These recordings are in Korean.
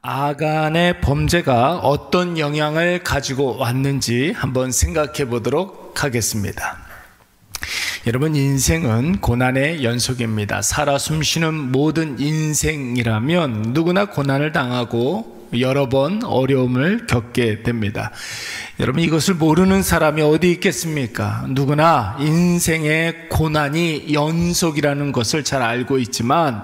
아간의 범죄가 어떤 영향을 가지고 왔는지 한번 생각해 보도록 하겠습니다. 여러분, 인생은 고난의 연속입니다. 살아 숨쉬는 모든 인생이라면 누구나 고난을 당하고 여러 번 어려움을 겪게 됩니다. 여러분, 이것을 모르는 사람이 어디 있겠습니까? 누구나 인생의 고난이 연속이라는 것을 잘 알고 있지만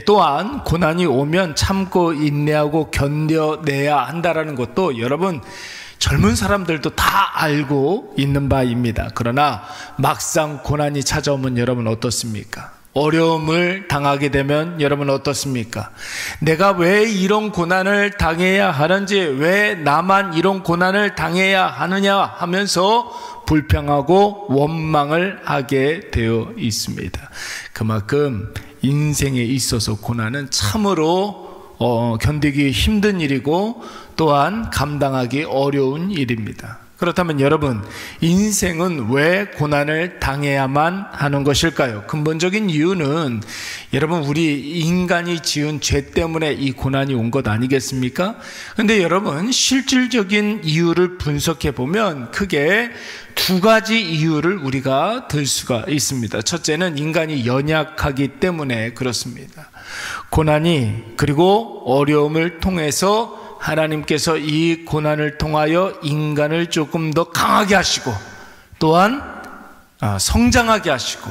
또한 고난이 오면 참고 인내하고 견뎌내야 한다는 것도 여러분 젊은 사람들도 다 알고 있는 바입니다. 그러나 막상 고난이 찾아오면 여러분 어떻습니까? 어려움을 당하게 되면 여러분 어떻습니까? 내가 왜 이런 고난을 당해야 하는지, 왜 나만 이런 고난을 당해야 하느냐 하면서 불평하고 원망을 하게 되어 있습니다. 그만큼 인생에 있어서 고난은 참으로 견디기 힘든 일이고 또한 감당하기 어려운 일입니다. 그렇다면 여러분, 인생은 왜 고난을 당해야만 하는 것일까요? 근본적인 이유는 여러분, 우리 인간이 지은 죄 때문에 이 고난이 온 것 아니겠습니까? 근데 여러분, 실질적인 이유를 분석해 보면 크게 두 가지 이유를 우리가 들 수가 있습니다. 첫째는 인간이 연약하기 때문에 그렇습니다. 고난이 그리고 어려움을 통해서 하나님께서 이 고난을 통하여 인간을 조금 더 강하게 하시고 또한 성장하게 하시고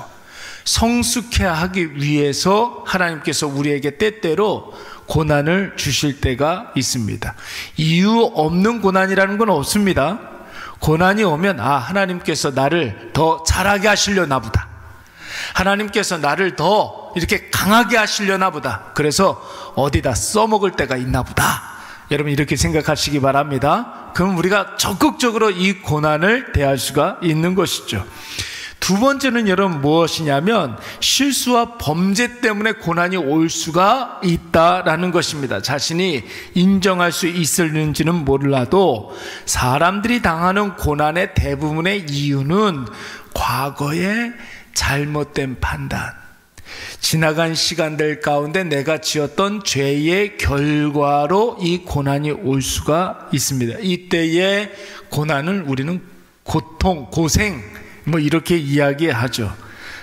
성숙해 하기 위해서 하나님께서 우리에게 때때로 고난을 주실 때가 있습니다. 이유 없는 고난이라는 건 없습니다. 고난이 오면 하나님께서 나를 더 잘하게 하시려나 보다, 하나님께서 나를 더 이렇게 강하게 하시려나 보다, 그래서 어디다 써먹을 때가 있나 보다, 여러분 이렇게 생각하시기 바랍니다. 그럼 우리가 적극적으로 이 고난을 대할 수가 있는 것이죠. 두 번째는 여러분 무엇이냐면 실수와 범죄 때문에 고난이 올 수가 있다라는 것입니다. 자신이 인정할 수 있을는지는 몰라도 사람들이 당하는 고난의 대부분의 이유는 과거의 잘못된 판단, 지나간 시간들 가운데 내가 지었던 죄의 결과로 이 고난이 올 수가 있습니다. 이때의 고난을 우리는 고통, 고생 이렇게 이야기하죠.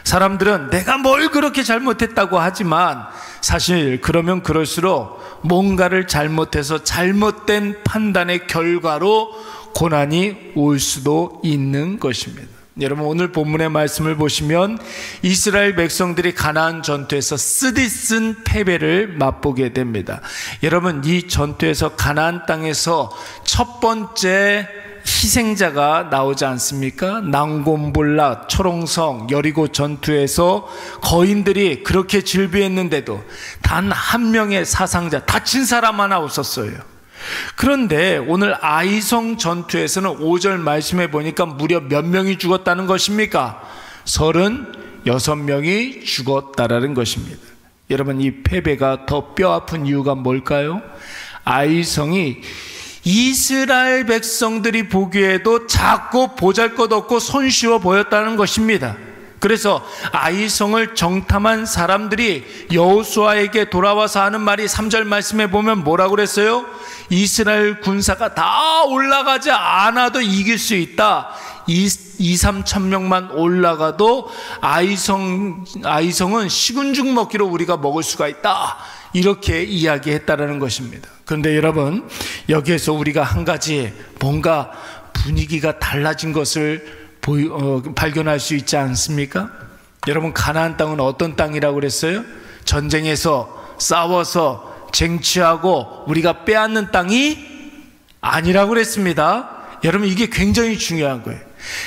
사람들은 내가 뭘 그렇게 잘못했다고 하지만 사실 그러면 그럴수록 뭔가를 잘못해서 잘못된 판단의 결과로 고난이 올 수도 있는 것입니다. 여러분, 오늘 본문의 말씀을 보시면 이스라엘 백성들이 가나안 전투에서 쓰디쓴 패배를 맛보게 됩니다. 여러분, 이 전투에서 가나안 땅에서 첫 번째 희생자가 나오지 않습니까? 난곤볼라, 초롱성, 여리고 전투에서 거인들이 그렇게 질비했는데도 단 한 명의 사상자, 다친 사람 하나 없었어요. 그런데 오늘 아이성 전투에서는 5절 말씀에 보니까 무려 몇 명이 죽었다는 것입니까? 36명이 죽었다라는 것입니다. 여러분, 이 패배가 더 뼈아픈 이유가 뭘까요? 아이성이 이스라엘 백성들이 보기에도 작고 보잘것없고 손쉬워 보였다는 것입니다. 그래서 아이성을 정탐한 사람들이 여호수아에게 돌아와서 하는 말이 3절 말씀에 보면 뭐라고 그랬어요? 이스라엘 군사가 다 올라가지 않아도 이길 수 있다. 2-3천 명만 올라가도 아이성은 식은 죽 먹기로 우리가 먹을 수가 있다, 이렇게 이야기했다라는 것입니다. 그런데 여러분, 여기에서 우리가 한 가지 뭔가 분위기가 달라진 것을 발견할 수 있지 않습니까? 여러분, 가나안 땅은 어떤 땅이라고 그랬어요? 전쟁에서 싸워서 쟁취하고 우리가 빼앗는 땅이 아니라고 그랬습니다. 여러분, 이게 굉장히 중요한 거예요.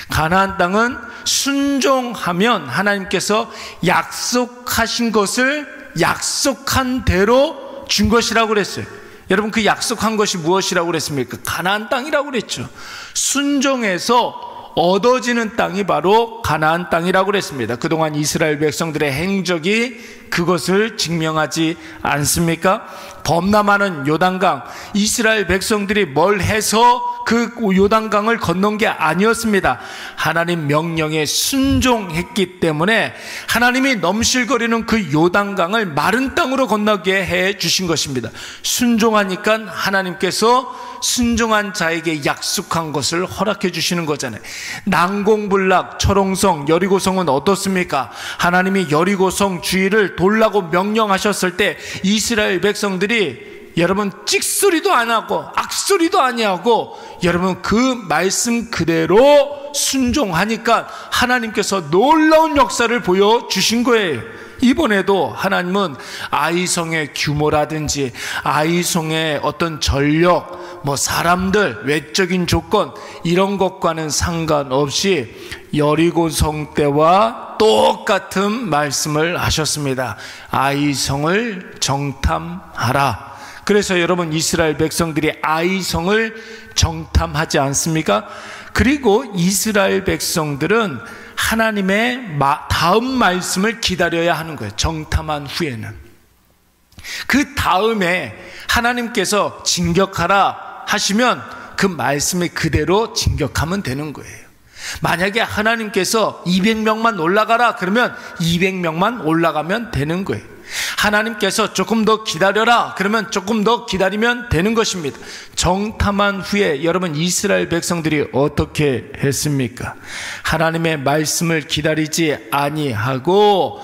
가나안 땅은 순종하면 하나님께서 약속하신 것을 약속한 대로 준 것이라고 그랬어요. 여러분, 그 약속한 것이 무엇이라고 그랬습니까? 가나안 땅이라고 그랬죠. 순종해서 얻어지는 땅이 바로 가나안 땅이라고 그랬습니다. 그동안 이스라엘 백성들의 행적이 그것을 증명하지 않습니까? 범람하는 요단강, 이스라엘 백성들이 뭘 해서 그 요단강을 건넌 게 아니었습니다. 하나님 명령에 순종했기 때문에 하나님이 넘실거리는 그 요단강을 마른 땅으로 건너게 해 주신 것입니다. 순종하니까 하나님께서 순종한 자에게 약속한 것을 허락해 주시는 거잖아요. 난공불락 초롱성 여리고성은 어떻습니까? 하나님이 여리고성 주위를 돌라고 명령하셨을 때 이스라엘 백성들이 여러분 찍소리도 안 하고 악소리도 아니하고 여러분 그 말씀 그대로 순종하니까 하나님께서 놀라운 역사를 보여주신 거예요. 이번에도 하나님은 아이성의 규모라든지 아이성의 어떤 전력, 사람들, 외적인 조건 이런 것과는 상관없이 여리고성 때와 똑같은 말씀을 하셨습니다. 아이성을 정탐하라. 그래서 여러분 이스라엘 백성들이 아이성을 정탐하지 않습니까? 그리고 이스라엘 백성들은 하나님의 다음 말씀을 기다려야 하는 거예요. 정탐한 후에는. 그 다음에 하나님께서 진격하라 하시면 그 말씀을 그대로 진격하면 되는 거예요. 만약에 하나님께서 200명만 올라가라 그러면 200명만 올라가면 되는 거예요. 하나님께서 조금 더 기다려라 그러면 조금 더 기다리면 되는 것입니다. 정탐한 후에 여러분 이스라엘 백성들이 어떻게 했습니까? 하나님의 말씀을 기다리지 아니하고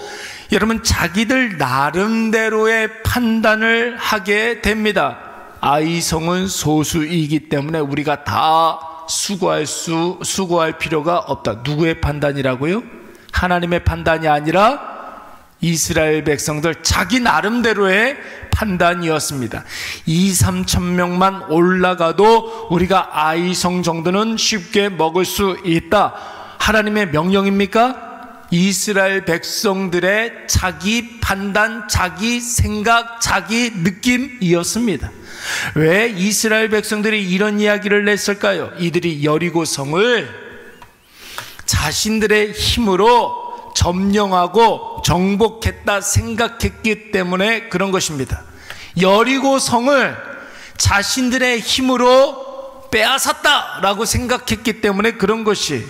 여러분 자기들 나름대로의 판단을 하게 됩니다. 아이성은 소수이기 때문에 우리가 다 수고할 필요가 없다. 누구의 판단이라고요? 하나님의 판단이 아니라 이스라엘 백성들 자기 나름대로의 판단이었습니다. 2-3천 명만 올라가도 우리가 아이성 정도는 쉽게 먹을 수 있다. 하나님의 명령입니까? 이스라엘 백성들의 자기 판단, 자기 생각, 자기 느낌이었습니다. 왜 이스라엘 백성들이 이런 이야기를 냈을까요? 이들이 여리고성을 자신들의 힘으로 점령하고 정복했다 생각했기 때문에 그런 것입니다. 여리고성을 자신들의 힘으로 빼앗았다라고 생각했기 때문에 그런 것이,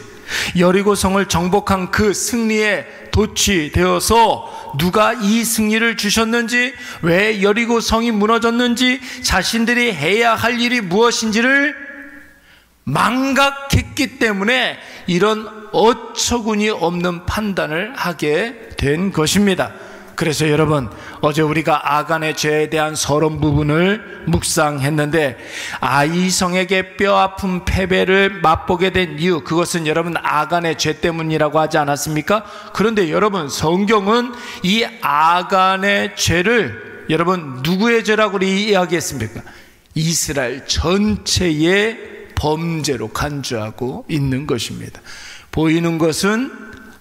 여리고성을 정복한 그 승리에 도취되어서 누가 이 승리를 주셨는지, 왜 여리고성이 무너졌는지, 자신들이 해야 할 일이 무엇인지를 망각했기 때문에 이런 어처구니 없는 판단을 하게 된 것입니다. 그래서 여러분, 어제 우리가 아간의 죄에 대한 서론 부분을 묵상했는데, 아이성에게 뼈아픈 패배를 맛보게 된 이유, 그것은 여러분 아간의 죄 때문이라고 하지 않았습니까? 그런데 여러분, 성경은 이 아간의 죄를 여러분 누구의 죄라고 이야기했습니까? 이스라엘 전체의 범죄로 간주하고 있는 것입니다. 보이는 것은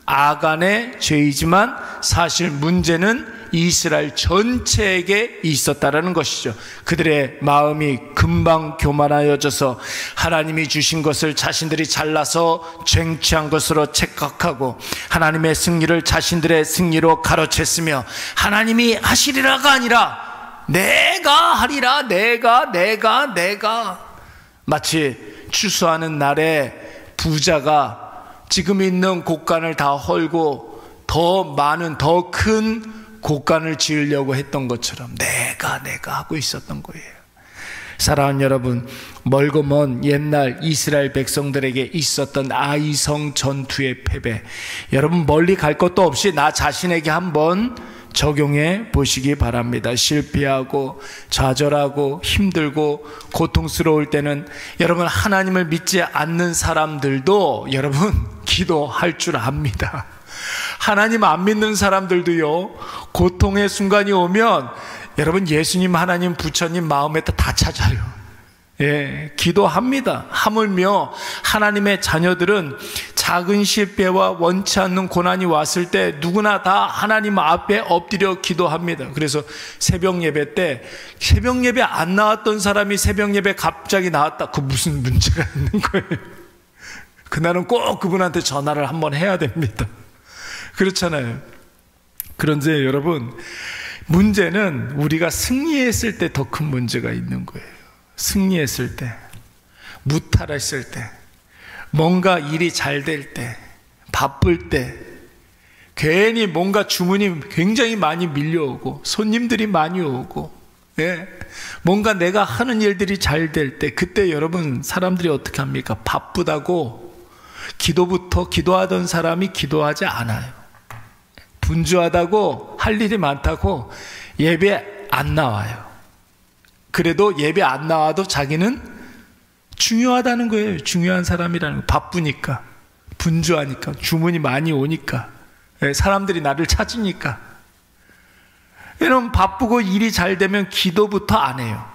아간의 죄이지만 사실 문제는 이스라엘 전체에게 있었다라는 것이죠. 그들의 마음이 금방 교만하여져서 하나님이 주신 것을 자신들이 잘나서 쟁취한 것으로 착각하고 마하나님의 승리를 자신들의 승리로 가로챘으며, 하나님이 하시리라가 아니라 내가 하리라, 내가 마치 추수하는 날에 부자가 지금 있는 곡간을 다 헐고 더 많은 더 큰 곡간을 지으려고 했던 것처럼 내가 하고 있었던 거예요. 사랑하는 여러분, 멀고 먼 옛날 이스라엘 백성들에게 있었던 아이성 전투의 패배, 여러분 멀리 갈 것도 없이 나 자신에게 한번 적용해 보시기 바랍니다. 실패하고 좌절하고 힘들고 고통스러울 때는 여러분, 하나님을 믿지 않는 사람들도 여러분 기도할 줄 압니다. 하나님 안 믿는 사람들도요, 고통의 순간이 오면 여러분 예수님, 하나님, 부처님 마음에 다 찾아요. 기도합니다. 하물며 하나님의 자녀들은 작은 실패와 원치 않는 고난이 왔을 때 누구나 다 하나님 앞에 엎드려 기도합니다. 그래서 새벽 예배 때 새벽 예배 안 나왔던 사람이 새벽 예배 갑자기 나왔다, 그 무슨 문제가 있는 거예요? 그날은 꼭 그분한테 전화를 한번 해야 됩니다. 그렇잖아요. 그런데 여러분, 문제는 우리가 승리했을 때 더 큰 문제가 있는 거예요. 승리했을 때 무탈했을 때, 뭔가 일이 잘 될 때, 바쁠 때, 괜히 뭔가 주문이 굉장히 많이 밀려오고 손님들이 많이 오고, 뭔가 내가 하는 일들이 잘 될 때, 그때 여러분 사람들이 어떻게 합니까? 바쁘다고 기도하던 사람이 기도하지 않아요. 분주하다고 할 일이 많다고 예배 안 나와요. 그래도 예배 안 나와도 자기는 중요하다는 거예요. 중요한 사람이라는 거. 바쁘니까, 분주하니까, 주문이 많이 오니까, 사람들이 나를 찾으니까. 여러분, 바쁘고 일이 잘 되면 기도부터 안 해요.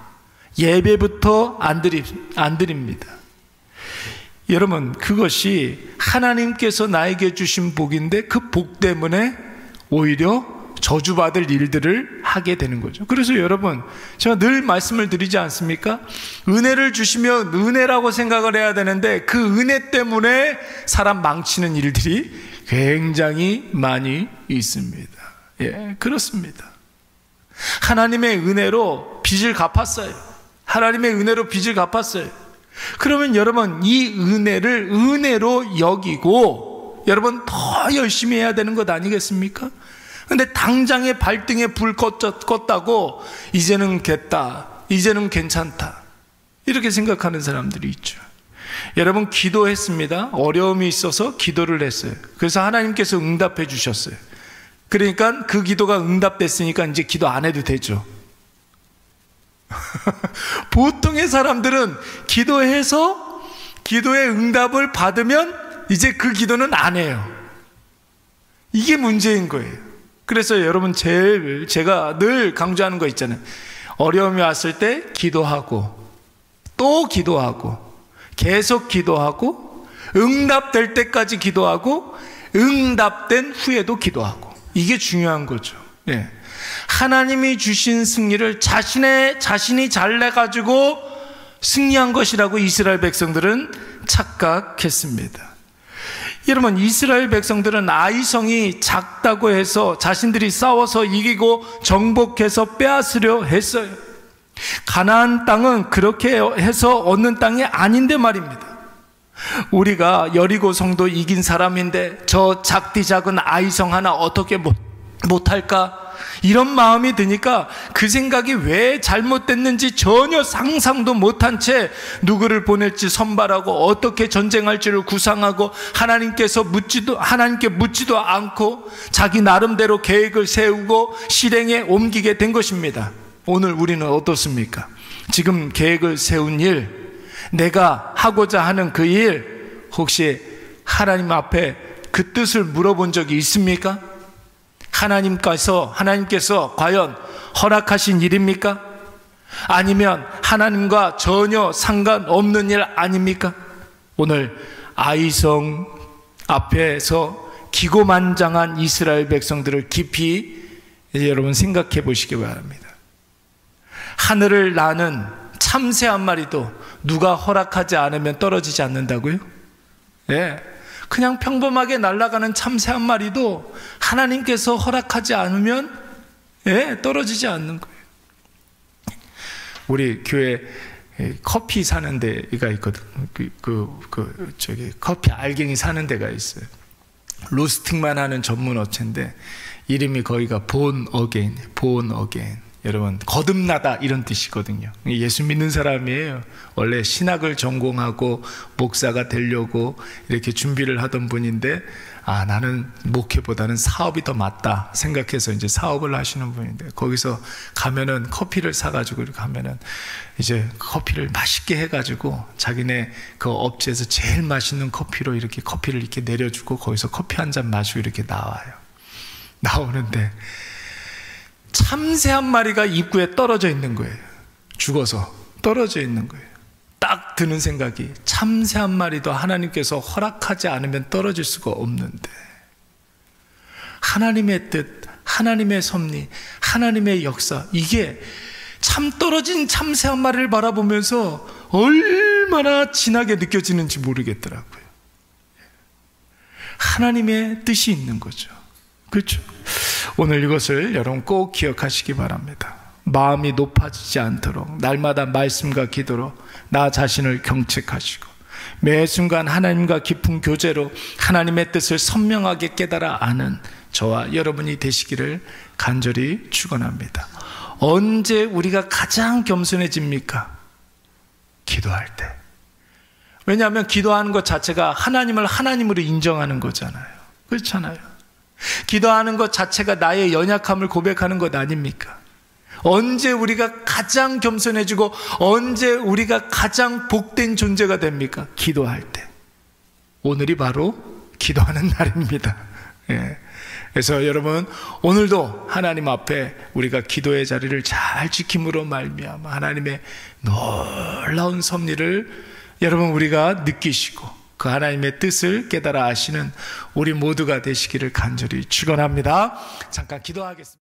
예배부터 안 드립니다. 여러분, 그것이 하나님께서 나에게 주신 복인데 그 복 때문에 오히려 저주받을 일들을 하게 되는 거죠. 그래서 여러분, 제가 늘 말씀을 드리지 않습니까? 은혜를 주시면 은혜라고 생각을 해야 되는데 그 은혜 때문에 사람 망치는 일들이 굉장히 많이 있습니다. 그렇습니다. 하나님의 은혜로 빚을 갚았어요. 하나님의 은혜로 빚을 갚았어요. 그러면 여러분, 이 은혜를 은혜로 여기고 여러분 더 열심히 해야 되는 것 아니겠습니까? 근데 당장에 발등에 불 껐다고 이제는 됐다, 이제는 괜찮다, 이렇게 생각하는 사람들이 있죠. 여러분, 기도했습니다. 어려움이 있어서 기도를 했어요. 그래서 하나님께서 응답해 주셨어요. 그러니까 그 기도가 응답됐으니까 이제 기도 안 해도 되죠. 보통의 사람들은 기도해서 기도의 응답을 받으면 이제 그 기도는 안 해요. 이게 문제인 거예요. 그래서 여러분, 제가 늘 강조하는 거 있잖아요. 어려움이 왔을 때 기도하고 또 기도하고 계속 기도하고 응답될 때까지 기도하고 응답된 후에도 기도하고, 이게 중요한 거죠. 하나님이 주신 승리를 자신이 잘 내가지고 승리한 것이라고 이스라엘 백성들은 착각했습니다. 여러분, 이스라엘 백성들은 아이성이 작다고 해서 자신들이 싸워서 이기고 정복해서 빼앗으려 했어요. 가나안 땅은 그렇게 해서 얻는 땅이 아닌데 말입니다. 우리가 여리고 성도 이긴 사람인데 저 작디 작은 아이성 하나 어떻게 못할까? 이런 마음이 드니까 그 생각이 왜 잘못됐는지 전혀 상상도 못한 채 누구를 보낼지 선발하고 어떻게 전쟁할지를 구상하고 하나님께 묻지도 않고 자기 나름대로 계획을 세우고 실행에 옮기게 된 것입니다. 오늘 우리는 어떻습니까? 지금 계획을 세운 일, 내가 하고자 하는 그 일, 혹시 하나님 앞에 그 뜻을 물어본 적이 있습니까? 하나님께서 과연 허락하신 일입니까? 아니면 하나님과 전혀 상관없는 일 아닙니까? 오늘 아이성 앞에서 기고만장한 이스라엘 백성들을 깊이 여러분 생각해 보시기 바랍니다. 하늘을 나는 참새 한 마리도 누가 허락하지 않으면 떨어지지 않는다고요? 그냥 평범하게 날아가는 참새 한 마리도 하나님께서 허락하지 않으면 떨어지지 않는 거예요. 우리 교회 커피 사는 데가 있거든. 저기 커피 알갱이 사는 데가 있어요. 로스팅만 하는 전문 업체인데 이름이 거기가 본 어게인. 여러분, 거듭나다 이런 뜻이거든요. 예수 믿는 사람이에요. 원래 신학을 전공하고 목사가 되려고 이렇게 준비를 하던 분인데, 나는 목회보다는 사업이 더 맞다 생각해서 이제 사업을 하시는 분인데, 거기서 가면은 커피를 사가지고 이렇게 하면은 이제 커피를 맛있게 해가지고 자기네 그 업체에서 제일 맛있는 커피로 이렇게 커피를 이렇게 내려주고 거기서 커피 한 잔 마시고 이렇게 나오는데 참새 한 마리가 입구에 떨어져 있는 거예요. 죽어서 떨어져 있는 거예요. 딱 드는 생각이, 참새 한 마리도 하나님께서 허락하지 않으면 떨어질 수가 없는데, 하나님의 뜻, 하나님의 섭리, 하나님의 역사, 이게 참 떨어진 참새 한 마리를 바라보면서 얼마나 진하게 느껴지는지 모르겠더라고요. 하나님의 뜻이 있는 거죠. 그렇죠? 오늘 이것을 여러분 꼭 기억하시기 바랍니다. 마음이 높아지지 않도록 날마다 말씀과 기도로 나 자신을 경책하시고 매 순간 하나님과 깊은 교제로 하나님의 뜻을 선명하게 깨달아 아는 저와 여러분이 되시기를 간절히 축원합니다. 언제 우리가 가장 겸손해집니까? 기도할 때. 왜냐하면 기도하는 것 자체가 하나님을 하나님으로 인정하는 거잖아요. 그렇잖아요. 기도하는 것 자체가 나의 연약함을 고백하는 것 아닙니까? 언제 우리가 가장 겸손해지고 언제 우리가 가장 복된 존재가 됩니까? 기도할 때. 오늘이 바로 기도하는 날입니다. 예. 그래서 여러분, 오늘도 하나님 앞에 우리가 기도의 자리를 잘 지킴으로 말미암아 하나님의 놀라운 섭리를 여러분 우리가 느끼시고 그 하나님의 뜻을 깨달아 아시는 우리 모두가 되시기를 간절히 축원합니다. 잠깐 기도하겠습니다.